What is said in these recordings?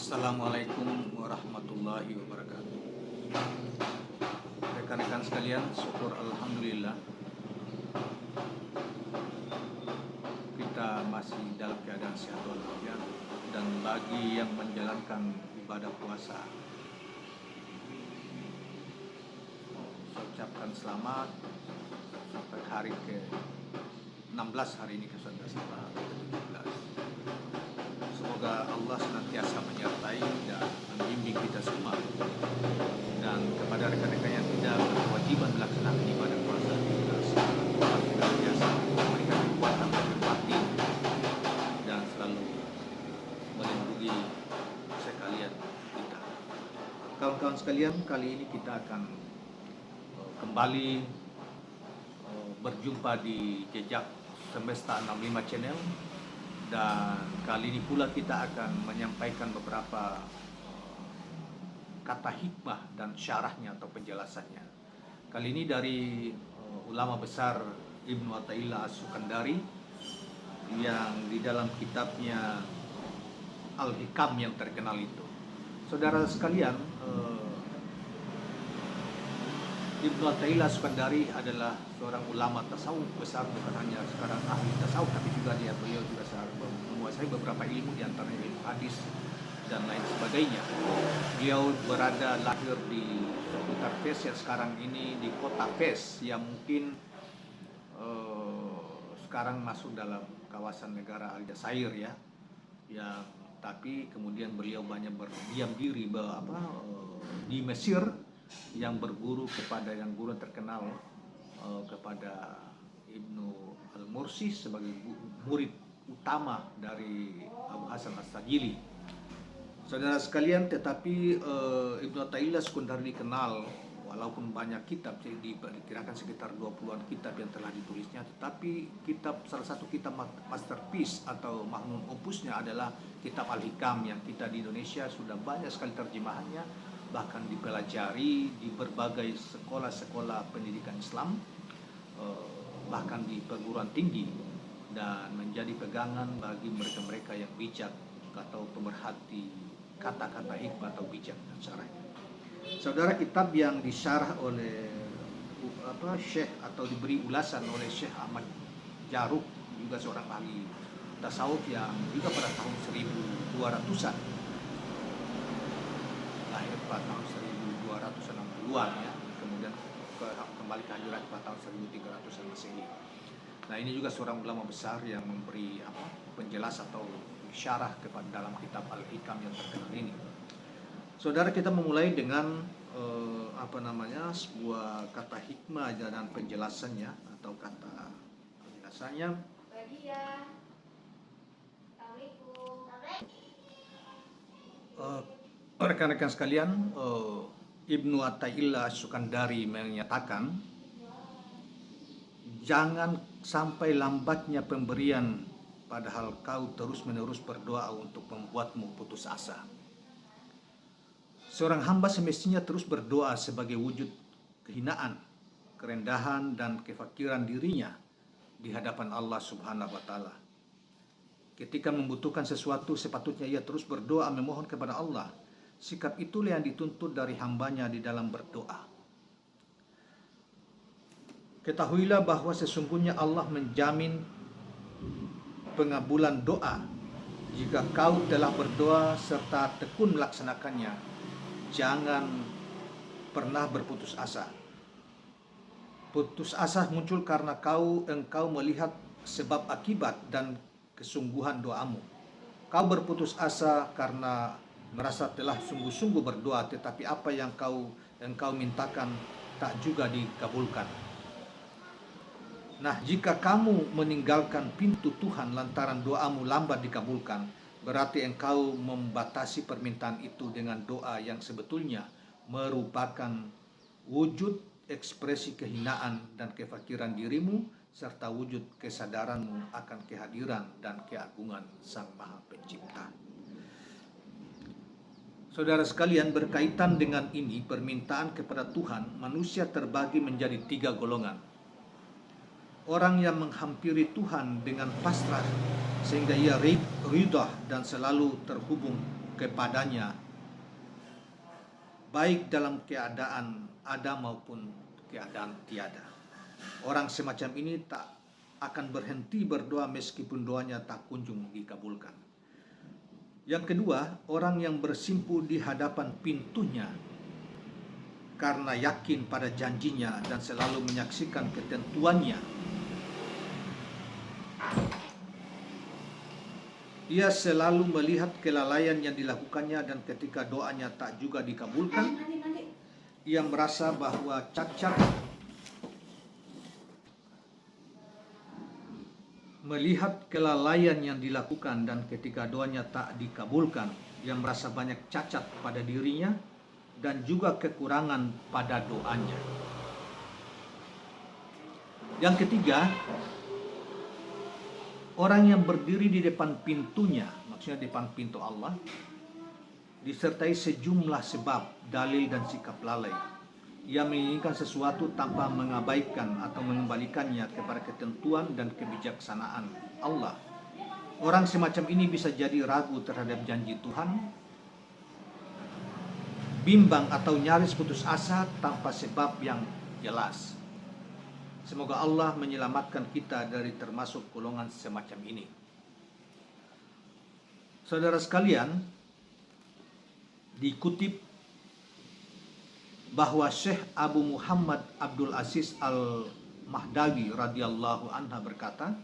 Assalamualaikum warahmatullahi wabarakatuh. Rekan-rekan sekalian, syukur alhamdulillah kita masih dalam keadaan sehat walafiat, dan bagi yang menjalankan ibadah puasa, saya ucapkan selamat sampai hari ke-16 hari ini, ke-17. Semoga Allah senantiasa menyertai dan membimbing kita semua. Dan kepada rekan-rekan yang tidak berkewajiban melaksanakan ibadah puasa, kita senantiasa memberikan kekuatan berhati dan selalu melindungi sekalian kita. Kawan-kawan sekalian, kali ini kita akan kembali berjumpa di Jejak Semesta 65 Channel. Dan kali ini pula kita akan menyampaikan beberapa kata hikmah dan syarahnya atau penjelasannya. Kali ini dari ulama besar Ibnu Athaillah As-Sukandari, yang di dalam kitabnya Al-Hikam yang terkenal itu. Saudara sekalian, Ibnu Athaillah As-Sukandari adalah seorang ulama tasawuf besar, bukan hanya sekarang ahli tasawuf, tapi juga beliau juga menguasai beberapa ilmu, diantaranya ilmu hadis dan lain sebagainya. Beliau lahir di seputar Fes yang sekarang ini di kota Fes, yang mungkin sekarang masuk dalam kawasan negara Aljazair ya. Tapi kemudian beliau banyak berdiam diri di Mesir, yang berguru kepada yang guru terkenal kepada Ibnu Al-Mursi sebagai murid utama dari Abu Hasan As-Sajili. Saudara sekalian, tetapi Ibnu Athaillah As-Sukandari dikenal, walaupun banyak kitab, diperkirakan sekitar 20-an kitab yang telah ditulisnya, tetapi salah satu kitab masterpiece atau magnum opusnya adalah kitab Al-Hikam, yang kita di Indonesia sudah banyak sekali terjemahannya, bahkan dipelajari di berbagai sekolah-sekolah pendidikan Islam, bahkan di perguruan tinggi, dan menjadi pegangan bagi mereka-mereka yang bijak atau pemerhati kata-kata hikmah atau bijak dan syarahnya. Saudara, kitab yang disyarah oleh Syekh atau diberi ulasan oleh Syekh Ahmad Jaruk, juga seorang ahli tasawuf yang juga pada tahun 1200-an, lahir pada tahun 1260-an ya, kemudian kembali ke hijrah pada tahun 1300-an Masehi. Nah, ini juga seorang ulama besar yang memberi penjelasan atau syarah kepada dalam kitab Al-Hikam yang terkenal ini. Saudara, kita memulai dengan sebuah kata hikmah dan penjelasannya atau kata penjelasannya. Rekan-rekan sekalian, Ibnu Athaillah As-Sukandari menyatakan, jangan sampai lambatnya pemberian, padahal kau terus-menerus berdoa untuk membuatmu putus asa. Seorang hamba semestinya terus berdoa sebagai wujud kehinaan, kerendahan, dan kefakiran dirinya di hadapan Allah Subhanahu wa Ta'ala. Ketika membutuhkan sesuatu, sepatutnya ia terus berdoa memohon kepada Allah. Sikap itulah yang dituntut dari hambanya di dalam berdoa. Ketahuilah bahwa sesungguhnya Allah menjamin pengabulan doa jika kau telah berdoa serta tekun melaksanakannya. Jangan pernah berputus asa. Putus asa muncul karena engkau melihat sebab akibat dan kesungguhan doamu. Kau berputus asa karena merasa telah sungguh-sungguh berdoa, tetapi apa yang engkau mintakan tak juga dikabulkan. Nah, jika kamu meninggalkan pintu Tuhan lantaran doamu lambat dikabulkan, berarti engkau membatasi permintaan itu dengan doa yang sebetulnya merupakan wujud ekspresi kehinaan dan kefakiran dirimu, serta wujud kesadaranmu akan kehadiran dan keagungan Sang Maha Pencipta. Saudara sekalian, berkaitan dengan ini, permintaan kepada Tuhan, manusia terbagi menjadi 3 golongan. Orang yang menghampiri Tuhan dengan pasrah sehingga ia ridha dan selalu terhubung kepadanya, baik dalam keadaan ada maupun keadaan tiada. Orang semacam ini tak akan berhenti berdoa meskipun doanya tak kunjung dikabulkan. Yang kedua, orang yang bersimpu di hadapan pintunya karena yakin pada janjinya dan selalu menyaksikan ketentuannya. Ia selalu melihat kelalaian yang dilakukannya, dan ketika doanya tak juga dikabulkan, ia merasa bahwa cacat. Melihat kelalaian yang dilakukan dan ketika doanya tak dikabulkan, ia merasa banyak cacat pada dirinya dan juga kekurangan pada doanya. Yang ketiga, orang yang berdiri di depan pintunya, maksudnya depan pintu Allah, disertai sejumlah sebab, dalil dan sikap lalai. Ia menginginkan sesuatu tanpa mengabaikan atau mengembalikannya kepada ketentuan dan kebijaksanaan Allah. Orang semacam ini bisa jadi ragu terhadap janji Tuhan, bimbang atau nyaris putus asa tanpa sebab yang jelas. Semoga Allah menyelamatkan kita dari termasuk golongan semacam ini. Saudara sekalian, dikutip bahwa Syekh Abu Muhammad Abdul Aziz Al-Mahdawi radhiyallahu anha berkata,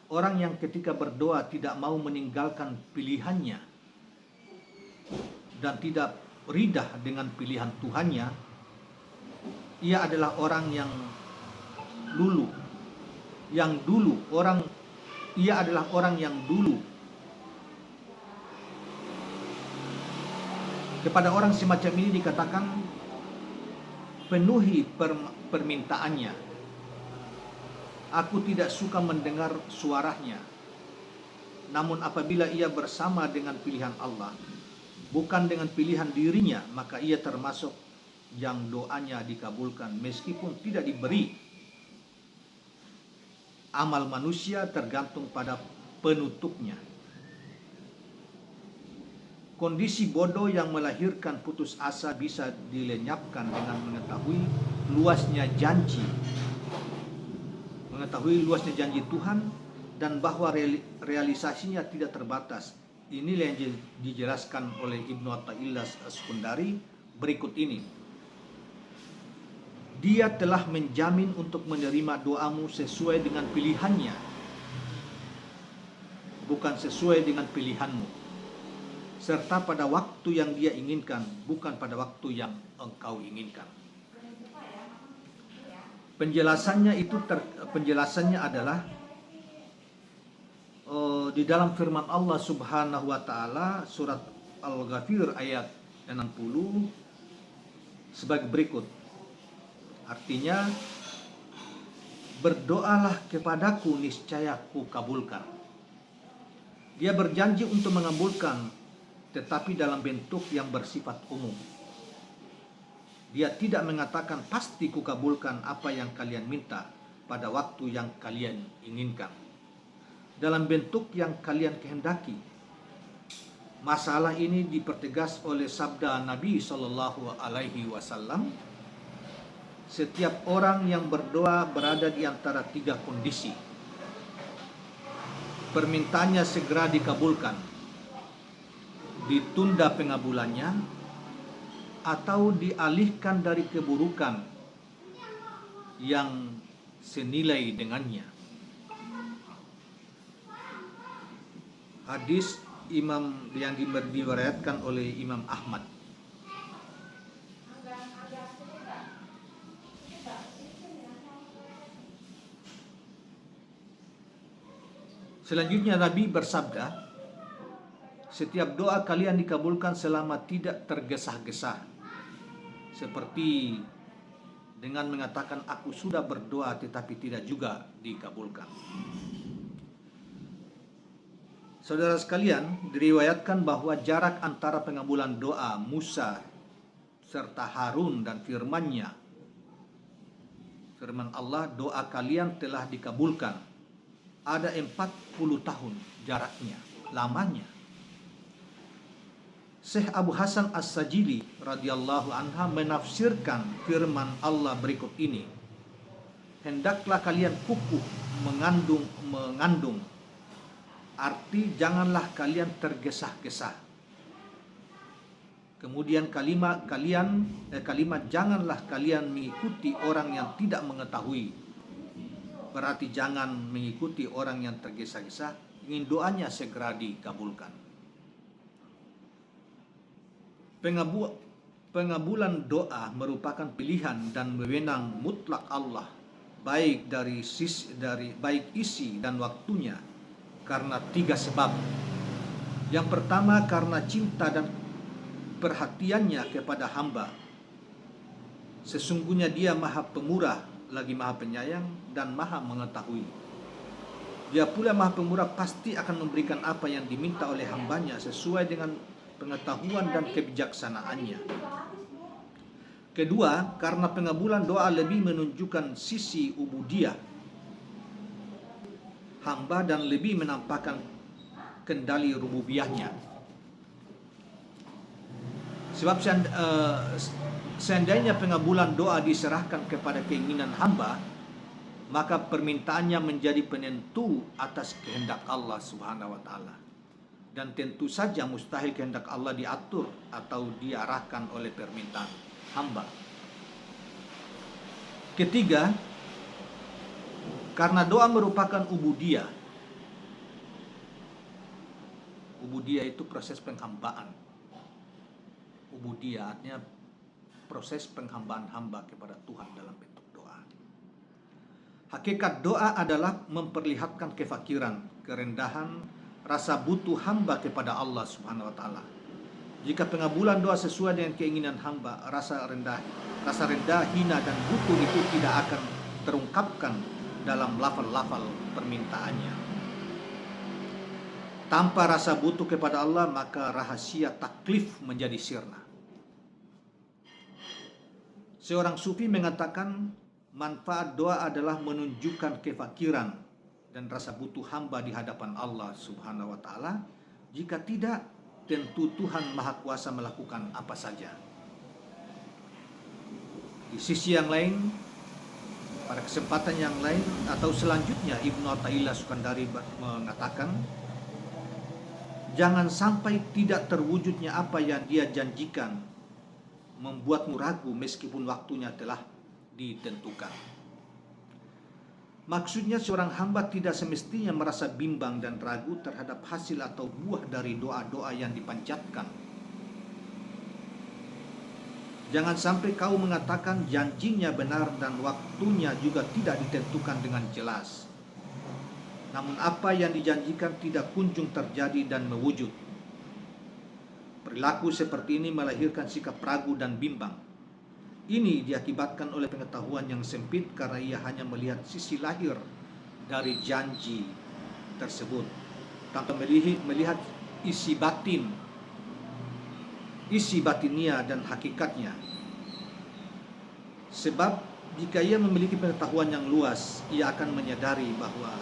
orang yang ketika berdoa tidak mau meninggalkan pilihannya dan tidak ridah dengan pilihan Tuhannya, ia adalah orang yang dulu. Kepada orang semacam ini dikatakan, penuhi permintaannya. Aku tidak suka mendengar suaranya. Namun apabila ia bersama dengan pilihan Allah, bukan dengan pilihan dirinya, maka ia termasuk yang doanya dikabulkan meskipun tidak diberi. Amal manusia tergantung pada penutupnya. Kondisi bodoh yang melahirkan putus asa bisa dilenyapkan dengan mengetahui luasnya janji Tuhan dan bahwa realisasinya tidak terbatas. Inilah yang dijelaskan oleh Ibnu Athaillah As-Sekundari berikut ini. Dia telah menjamin untuk menerima doamu sesuai dengan pilihannya, bukan sesuai dengan pilihanmu, serta pada waktu yang dia inginkan, bukan pada waktu yang engkau inginkan. Penjelasannya adalah di dalam firman Allah Subhanahu wa taala surat Al-Ghafir ayat 60 sebagai berikut. Artinya, berdoalah kepadaku niscaya ku kabulkan. Dia berjanji untuk mengabulkan, tetapi dalam bentuk yang bersifat umum. Dia tidak mengatakan pasti kukabulkan apa yang kalian minta pada waktu yang kalian inginkan, dalam bentuk yang kalian kehendaki. Masalah ini dipertegas oleh sabda Nabi Shallallahu Alaihi Wasallam. Setiap orang yang berdoa berada di antara tiga kondisi. Permintaannya segera dikabulkan, ditunda pengabulannya, atau dialihkan dari keburukan yang senilai dengannya. Hadis Imam yang diriwayatkan oleh Imam Ahmad. Selanjutnya Nabi bersabda, setiap doa kalian dikabulkan selama tidak tergesa-gesa, seperti dengan mengatakan aku sudah berdoa tetapi tidak juga dikabulkan. Saudara sekalian, diriwayatkan bahwa jarak antara pengabulan doa Musa serta Harun dan firman Allah, doa kalian telah dikabulkan. ada 40 tahun jaraknya, lamanya. Syekh Abu Hasan As-Sajili radhiyallahu anha menafsirkan firman Allah berikut ini. Hendaklah kalian kukuh mengandung. Arti janganlah kalian tergesa-gesa. Kemudian kalimat janganlah kalian mengikuti orang yang tidak mengetahui. Berarti jangan mengikuti orang yang tergesa-gesa, ingin doanya segera dikabulkan. Pengabulan doa merupakan pilihan dan wewenang mutlak Allah, baik dari baik isi dan waktunya, karena 3 sebab. Yang pertama, karena cinta dan perhatiannya kepada hamba. Sesungguhnya Dia Maha Pemurah, lagi Maha Penyayang dan Maha Mengetahui. Dia pula Maha Pemurah, pasti akan memberikan apa yang diminta oleh hambanya sesuai dengan pengetahuan dan kebijaksanaannya. Kedua, karena pengabulan doa lebih menunjukkan sisi ubudiyah hamba dan lebih menampakkan kendali rububiyahnya. Sebab seandainya pengabulan doa diserahkan kepada keinginan hamba, maka permintaannya menjadi penentu atas kehendak Allah Subhanahu wa taala. Dan tentu saja mustahil kehendak Allah diatur atau diarahkan oleh permintaan hamba. Ketiga, karena doa merupakan ubudiyah. Ubudiyah itu proses penghambaan. Ubudiyah artinya proses penghambaan hamba kepada Tuhan dalam bentuk doa. Hakikat doa adalah memperlihatkan kefakiran, kerendahan, rasa butuh hamba kepada Allah Subhanahu wa taala. Jika pengabulan doa sesuai dengan keinginan hamba, rasa rendah, hina dan butuh itu tidak akan terungkapkan dalam lafal-lafal permintaannya. Tanpa rasa butuh kepada Allah, maka rahasia taklif menjadi sirna. Seorang sufi mengatakan, manfaat doa adalah menunjukkan kefakiran dan rasa butuh hamba di hadapan Allah Subhanahu wa taala. Jika tidak, tentu Tuhan Maha Kuasa melakukan apa saja. Di sisi yang lain, pada kesempatan yang lain atau selanjutnya, Ibnu Athaillah Sukandari mengatakan, jangan sampai tidak terwujudnya apa yang Dia janjikan membuatmu ragu meskipun waktunya telah ditentukan. Maksudnya seorang hamba tidak semestinya merasa bimbang dan ragu terhadap hasil atau buah dari doa-doa yang dipanjatkan. Jangan sampai kau mengatakan janjinya benar dan waktunya juga tidak ditentukan dengan jelas. Namun apa yang dijanjikan tidak kunjung terjadi dan mewujud. Perilaku seperti ini melahirkan sikap ragu dan bimbang. Ini diakibatkan oleh pengetahuan yang sempit karena ia hanya melihat sisi lahir dari janji tersebut tanpa melihat isi batinia dan hakikatnya. Sebab jika ia memiliki pengetahuan yang luas, ia akan menyadari bahwa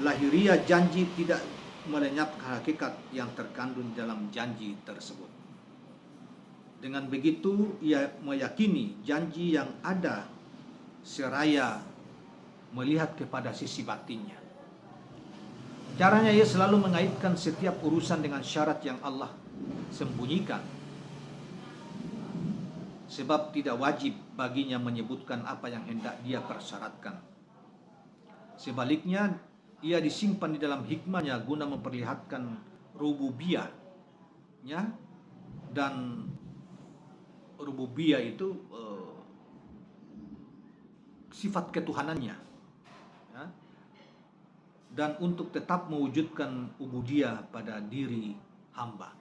lahiriah janji tidak melenyapkan hakikat yang terkandung dalam janji tersebut. Dengan begitu, ia meyakini janji yang ada seraya melihat kepada sisi batinnya. Caranya ia selalu mengaitkan setiap urusan dengan syarat yang Allah sembunyikan. Sebab tidak wajib baginya menyebutkan apa yang hendak Dia persyaratkan. Sebaliknya, ia disimpan di dalam hikmahnya guna memperlihatkan rububiyahnya, dan rububiyah itu sifat ketuhanannya, ya, dan untuk tetap mewujudkan ubudiyah pada diri hamba.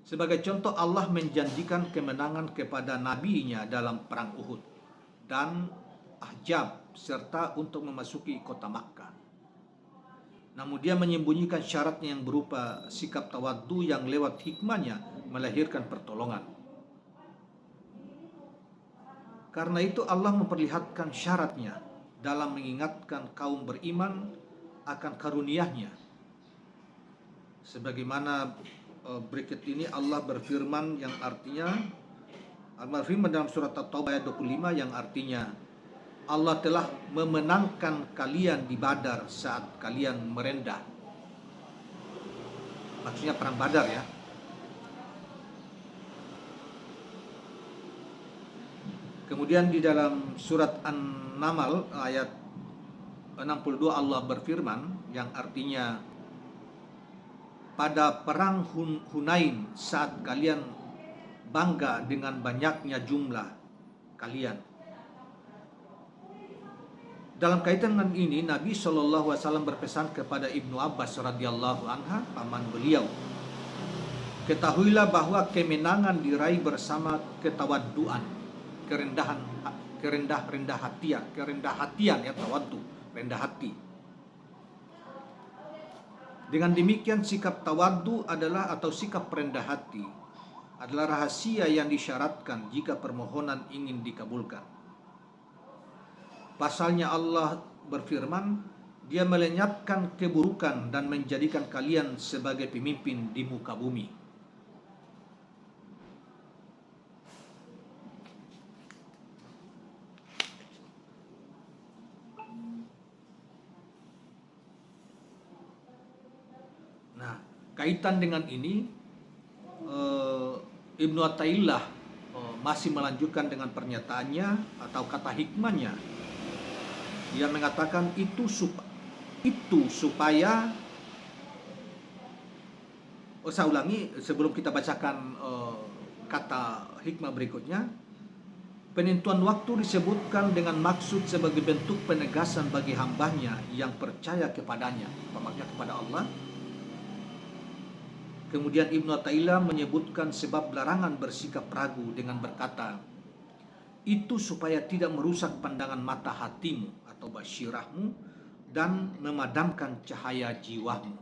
Sebagai contoh, Allah menjanjikan kemenangan kepada nabinya dalam perang Uhud dan Ahzab serta untuk memasuki kota Makkah. Namun Dia menyembunyikan syaratnya yang berupa sikap tawaddu yang lewat hikmahnya melahirkan pertolongan. Karena itu Allah memperlihatkan syaratnya dalam mengingatkan kaum beriman akan karunia-Nya. Sebagaimana berikut ini Allah berfirman yang artinya, Allah berfirman dalam surat At-Taubah ayat 25 yang artinya, Allah telah memenangkan kalian di Badar saat kalian merendah. Maksudnya perang Badar ya. Kemudian di dalam surat An-Naml ayat 62 Allah berfirman yang artinya, pada perang Hunain saat kalian bangga dengan banyaknya jumlah kalian. Dalam kaitan dengan ini, Nabi SAW berpesan kepada Ibnu Abbas radhiyallahu anha, paman beliau, ketahuilah bahwa kemenangan diraih bersama ketawaduan, kerendah hatian ya, tawaddu, rendah hati. Dengan demikian sikap tawaddu adalah atau sikap rendah hati adalah rahasia yang disyaratkan jika permohonan ingin dikabulkan. Pasalnya Allah berfirman, Dia melenyapkan keburukan dan menjadikan kalian sebagai pemimpin di muka bumi. Nah, kaitan dengan ini, Ibnu Athaillah masih melanjutkan dengan pernyataannya atau kata hikmahnya. Dia mengatakan itu supaya, saya ulangi sebelum kita bacakan kata hikmah berikutnya. Penentuan waktu disebutkan dengan maksud sebagai bentuk penegasan bagi hambanya yang percaya kepadanya, maksudnya kepada Allah. Kemudian Ibnu Athaillah menyebutkan sebab larangan bersikap ragu dengan berkata, itu supaya tidak merusak pandangan mata hatimu atau basyirahmu dan memadamkan cahaya jiwamu.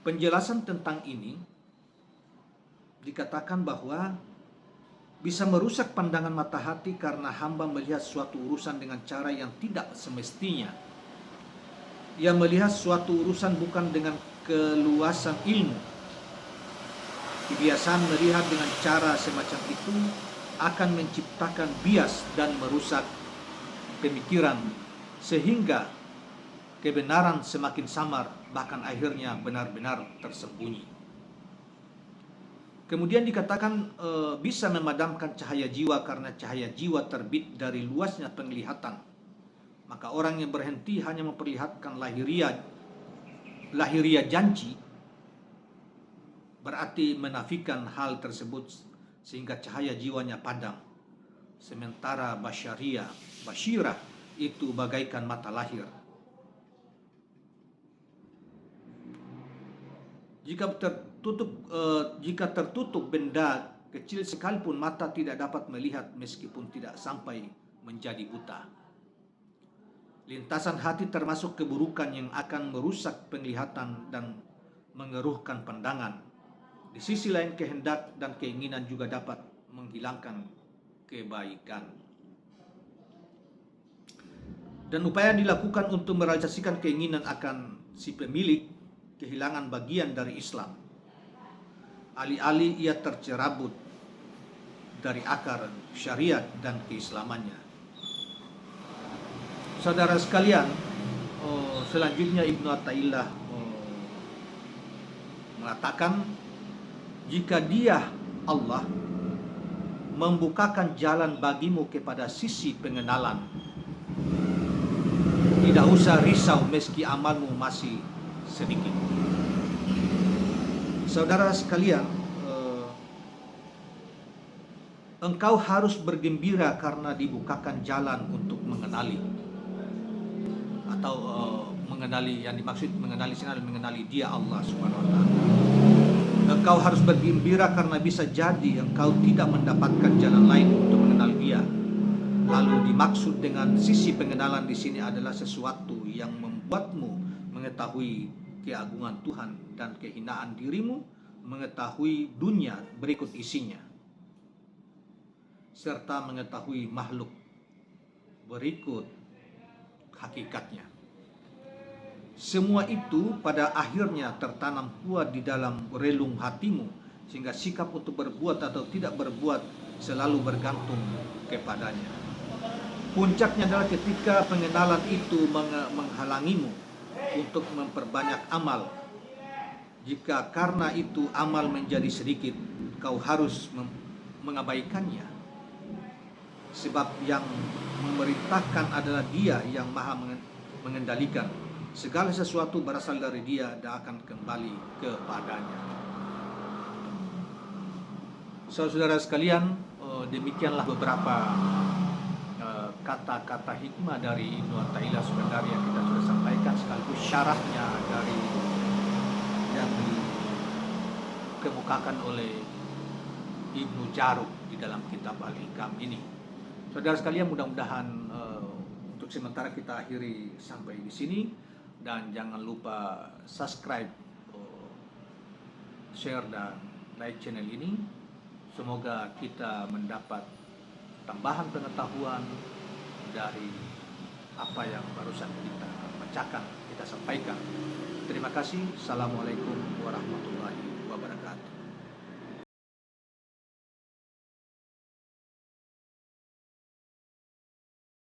Penjelasan tentang ini dikatakan bahwa bisa merusak pandangan mata hati karena hamba melihat suatu urusan dengan cara yang tidak semestinya. Ia melihat suatu urusan bukan dengan keluasan ilmu. Kebiasaan melihat dengan cara semacam itu akan menciptakan bias dan merusak pemikiran sehingga kebenaran semakin samar, bahkan akhirnya benar-benar tersembunyi. Kemudian dikatakan bisa memadamkan cahaya jiwa karena cahaya jiwa terbit dari luasnya penglihatan. Maka orang yang berhenti hanya memperlihatkan lahiriah janji berarti menafikan hal tersebut sehingga cahaya jiwanya padam. Sementara basyirah itu bagaikan mata lahir. Jika tertutup benda kecil sekalipun mata tidak dapat melihat meskipun tidak sampai menjadi buta. Lintasan hati termasuk keburukan yang akan merusak penglihatan dan mengeruhkan pandangan. Di sisi lain kehendak dan keinginan juga dapat menghilangkan kebaikan. Dan upaya dilakukan untuk merealisasikan keinginan akan si pemilik kehilangan bagian dari Islam. Alih-alih ia tercerabut dari akar syariat dan keislamannya. Saudara sekalian, selanjutnya Ibnu Athaillah mengatakan, jika Dia Allah membukakan jalan bagimu kepada sisi pengenalan, tidak usah risau meski amalmu masih sedikit. Saudara sekalian, engkau harus bergembira karena dibukakan jalan untuk mengenali, atau mengenali, yang dimaksud mengenali sini adalah mengenali Dia Allah Subhanahu wa taala. Engkau harus bergembira karena bisa jadi engkau tidak mendapatkan jalan lain untuk mengenal Dia. Lalu dimaksud dengan sisi pengenalan di sini adalah sesuatu yang membuatmu mengetahui keagungan Tuhan dan kehinaan dirimu, mengetahui dunia berikut isinya, serta mengetahui makhluk berikut hakikatnya. Semua itu pada akhirnya tertanam kuat di dalam relung hatimu, sehingga sikap untuk berbuat atau tidak berbuat selalu bergantung kepadanya. Puncaknya adalah ketika pengenalan itu menghalangimu untuk memperbanyak amal. Jika karena itu amal menjadi sedikit, kau harus mengabaikannya. Sebab yang memerintahkan adalah Dia yang maha mengendalikan. Segala sesuatu berasal dari Dia dan akan kembali kepadanya. Saudara-saudara sekalian, demikianlah beberapa kata-kata hikmah dari Ibnu Athaillah sebenarnya yang kita sudah sampaikan, sekaligus syarahnya dari yang dikemukakan oleh Ibnu Jarud di dalam kitab Al-Hikam ini. Saudara sekalian, mudah-mudahan untuk sementara kita akhiri sampai di sini, dan jangan lupa subscribe, share dan like channel ini. Semoga kita mendapat tambahan pengetahuan dari apa yang barusan kita bacakan, kita sampaikan. Terima kasih. Assalamualaikum warahmatullahi wabarakatuh.